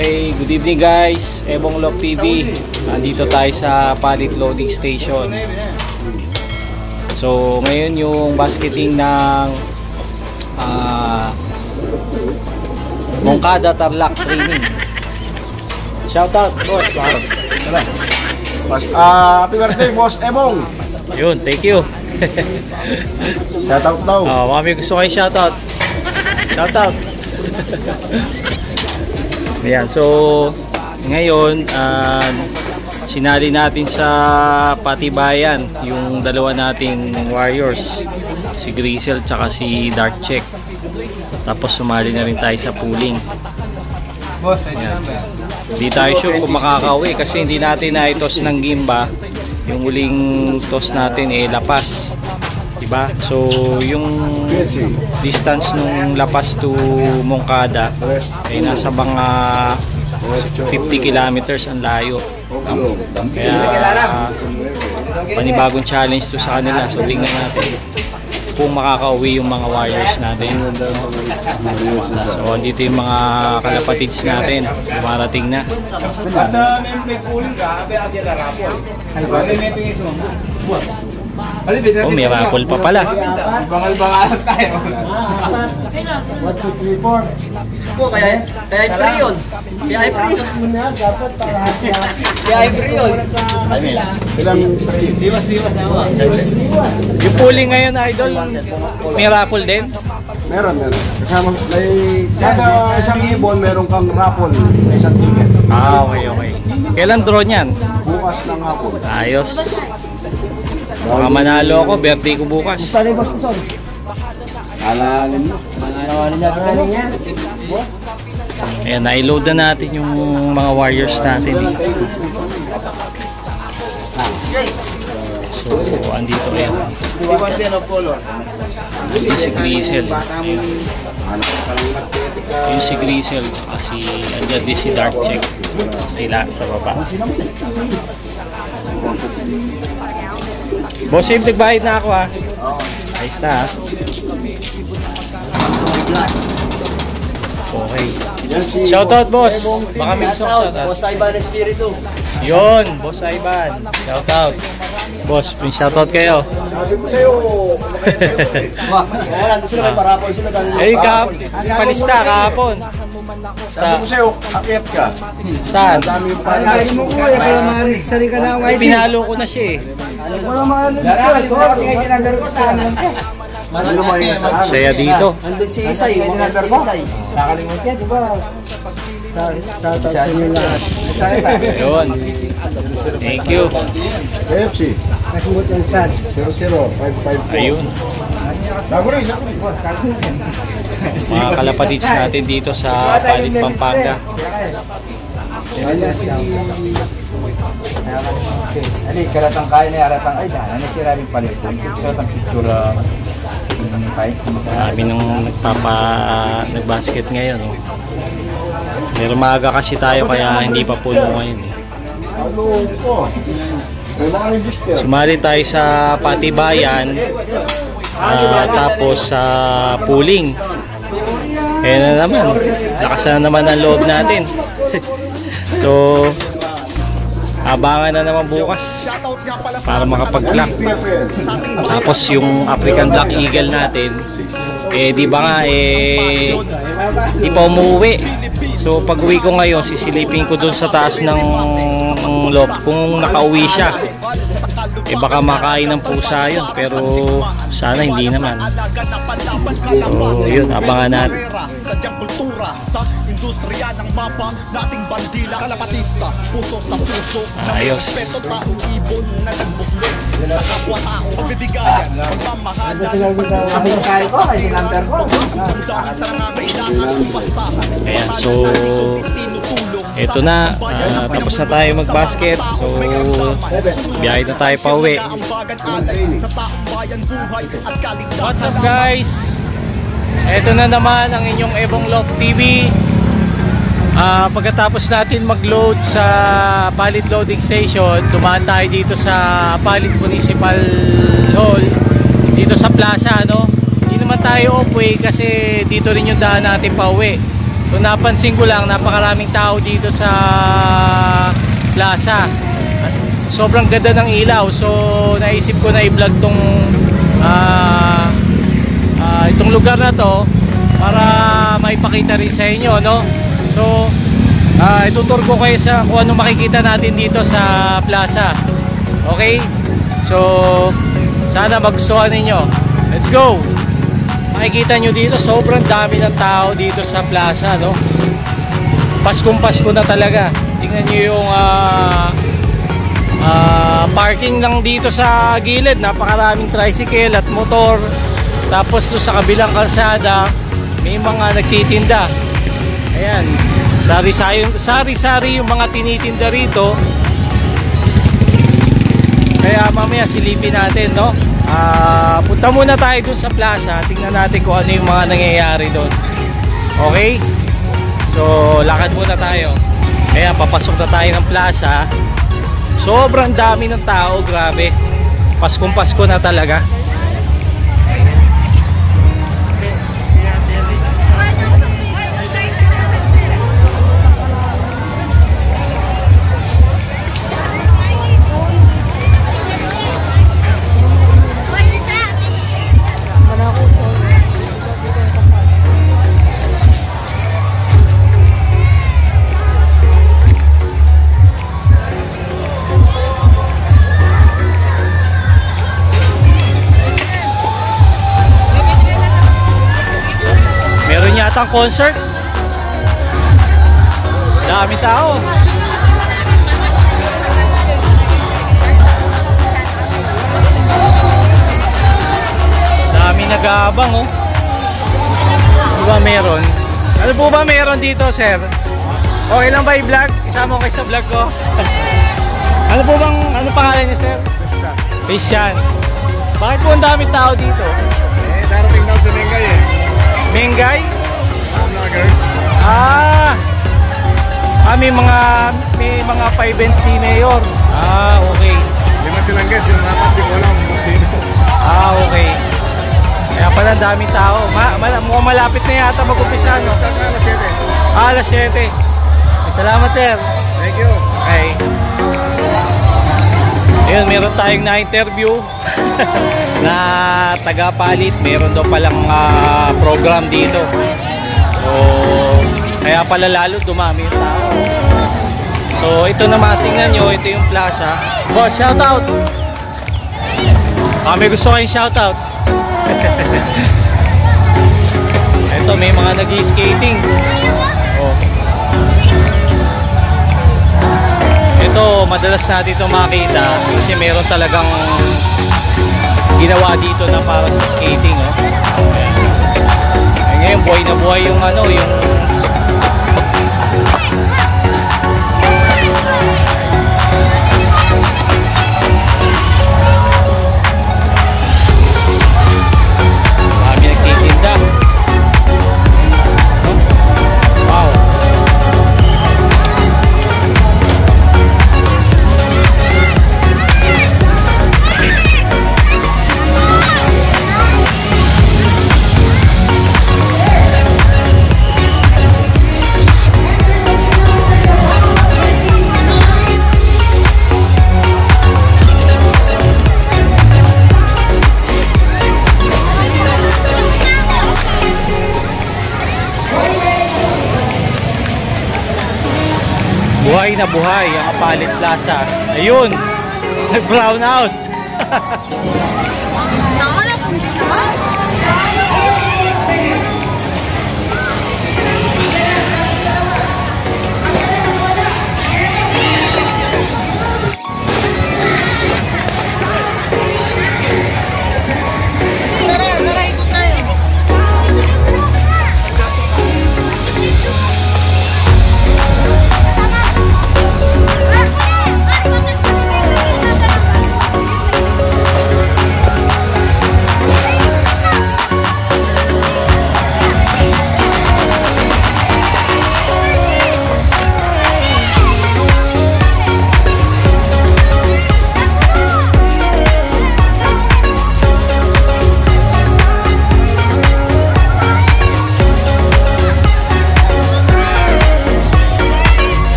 Okay, good evening guys, Ebong Love TV. Nandito tayo sa Palit Loading Station. So ngayon yung basketing ng Moncada Tarlac Training. Shout out boss. Happy birthday boss Ebong. Yun, thank you. Shout out daw. Mami gusto kayo shout out. Shout out. Ayan, so ngayon sinali natin sa patibayan yung dalawa nating warriors, si Grizzle tsaka si Dark Check. Tapos sumali na rin tayo sa pooling. Ayan. Hindi tayo sure kung makakauwi kasi hindi natin na-toss ng Gimba. Yung huling toss natin lapas, diba? So yung distance nung lapas to Moncada ay nasa mga 50 kilometers ang layo. Kaya panibagong challenge to sa kanila. So tingnan natin kung makakauwi yung mga warriors natin. So andito yung mga kalapatids natin, dumarating na. Oh, may raffle pa pala. Bangal-bangalan tayo. 1, 2, 3, 4. Kaya free yun. Kaya free yun. Kaya free yun. Liwas na ako. Yung pooling ngayon, idol, may raffle din? Meron. Kasama, kada isang ibon meron kang raffle na isang ticket. Okay. Kailan draw niyan? Bukas ng hapon. Ayos. Baka manalo ako, birthday ko bukas. Saan boss Son? Alalin mo. Ayan, na-load na natin yung mga warriors natin. So, andito yan. Andito si Grizzle. Yung si Grizzle. Kasi andyan din si Dark Check. Sa baba. Boss, yung nagbayad na ako ha. Ayos na ha. Okay. Shoutout boss. Baka may gusto ko shoutout. Boss Ivan Espiritu. Yun, Boss Ivan. Shoutout. Boss, may shoutout kayo. Sabi ko sa'yo, Wala, doon sila may parapol sila. Palista kahapon. sabi ko sa'yo, akyat ka. Saan? Dami yung Lagi mo ko, kaya ma-register ka na ang ID. Pinalo ko na siya Wala ma-register. Sige, ginagaro ko, tahanan ka. Ano mo yung saan? Saya dito. Andun si Isay, ginagaro ko. Nakalimutan ka, di ba? Sa tayo lahat. Yun. Thank you. KFC. Nasimot yung sad. 00554. Ayun. Sagurin. Mga kalapatids natin dito sa Palit, Pampanga. Ali, karatang kaya na aratang ay dahil na si Rabing Palit. Karatang picture Marami nung nagbasket ngayon. Oh. Pero maaga kasi tayo kaya hindi pa puno ngayon. Sumali tayo sa patibayan. Tapos sa pooling. Ayan na naman. Lakas na naman ang loob natin. So abangan na naman bukas para makapag-clock. Tapos yung African Black Eagle natin di ba nga di pa umuwi. So pag uwi ko ngayon sisilipin ko dun sa taas ng loft kung nakauwi siya. Baka makain ng pusa yun, pero sana hindi naman. So yun, abangan natin. Sadyang kultura sa industriya ng mapa nating bandila kalapatista puso sa puso. Ayos. Respeto taong ibon na nagbuklod sa kapwa-tao pagbibigayan pagmamahalan kaya ko, ay number ko. sa mga kailangan sumpastahan. Ayan, so eto na, tapos na tayo mag-basket. So biyahe na tayo pa uwi. What's up guys? Eto na naman ang inyong Ebong Love TV. Pagkatapos natin mag-load sa Palit Loading Station, dumaan tayo dito sa Palit Municipal Hall, dito sa plaza, no? Hindi naman tayo off-way kasi dito rin yung daan natin pa uwi. Kung napansin ko lang, napakaraming tao dito sa plaza. At sobrang ganda ng ilaw. So naisip ko na i-vlog itong lugar na to para maipakita rin sa inyo, no? So itutur ko kayo sa kung ano makikita natin dito sa plaza. Okay? So sana magustuhan ninyo. Let's go! Makikita nyo dito, sobrang dami ng tao dito sa plaza, no? Paskong Pasko na talaga. Tingnan nyo yung parking lang dito sa gilid. Napakaraming tricycle at motor. Tapos doon sa kabilang kalsada, may mga nagtitinda. Ayan, sari-sari yung mga tinitinda rito. Kaya mamaya silipin natin, no? Punta muna tayo dun sa plaza. Tingnan natin kung ano yung mga nangyayari doon. Okay? So lakad muna tayo. Kaya papasok na tayo ng plaza. Sobrang dami ng tao, grabe. Paskong Pasko na talaga. Ang concert, dami tao. Dami nag-aabang, oh. Ano ba meron? Ano po ba meron dito, sir? Okay lang ba i-vlog? Isama ko kayo sa vlog ko. Ano po bang, ano pangalan niya, sir? Christian. Bakit po ang daming tao dito? Darating daw sa Mengay eh. Mengay? May mga 5 and si Mayor. Okay. Lima silang guys, yung dapat di ko alam. Okay. Kaya pala dami tao. Mukhang malapit na yata mag-umpisa, no? Alas 7. Salamat, sir. Thank you. Okay. Ayun, meron tayong na-interview na taga-palit. Meron daw palang program dito. So kaya pala lalo dumami yung tao. So ito naman, tingnan nyo, ito yung plaza. Boss, shoutout! May gusto kayong shoutout. Ito, may mga nag-skating. Oh. Ito, madalas natin ito makita kasi meron talagang ginawa dito na para sa skating, oh. Ngayon, buhay na buhay yung ano, yung marami nagtitinda. Wow. Buhay na buhay ang Kapalit Plaza. Ayun, nag-brown out.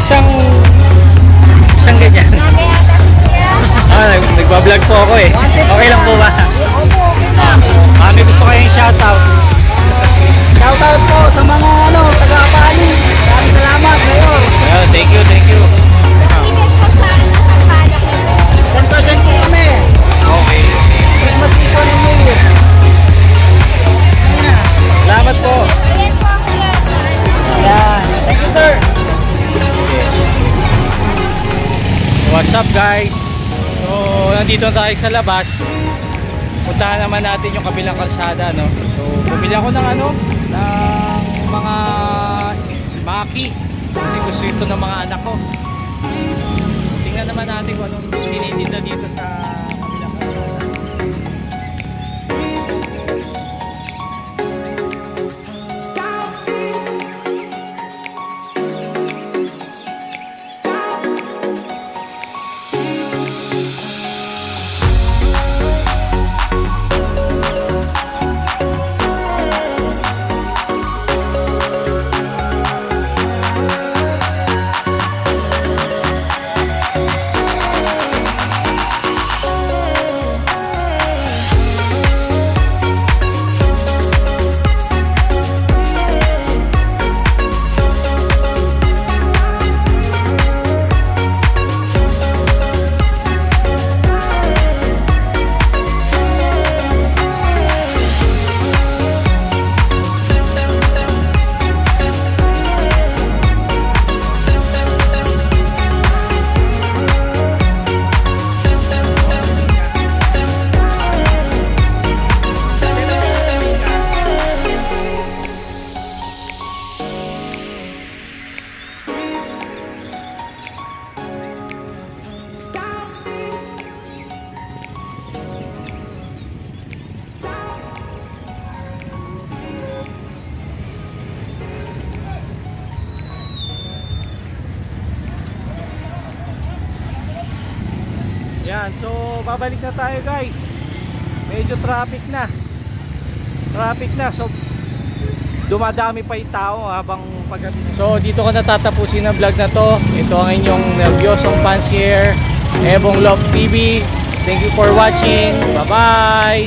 isang ganyan. Nagbablog po ako eh. Okay lang po ba? May gusto kayong shoutout. Shoutout po sa mga taga-Apani. Maraming salamat kayo. Thank you, thank you. 10% po kami. Okay. Christmas season ng New Year. Salamat po. Yan. Thank you, sir. Okay. What's up guys? So, nandito tayo sa labas. Puntahan naman natin yung kabilang kalsada, no? So, bumili ako ng ng mga maki. Kasi gusto ito ng mga anak ko. Tingnan naman natin kung anong tinitinda dito sa kabilang kalsada. Yan, so babalik na tayo guys. Medyo traffic na. So dumadami pa yung tao habang paggabi. So dito ko natatapusin ang vlog na to. Ito ang inyong nervyosong fancier, Ebong Love TV. Thank you for watching. Bye bye.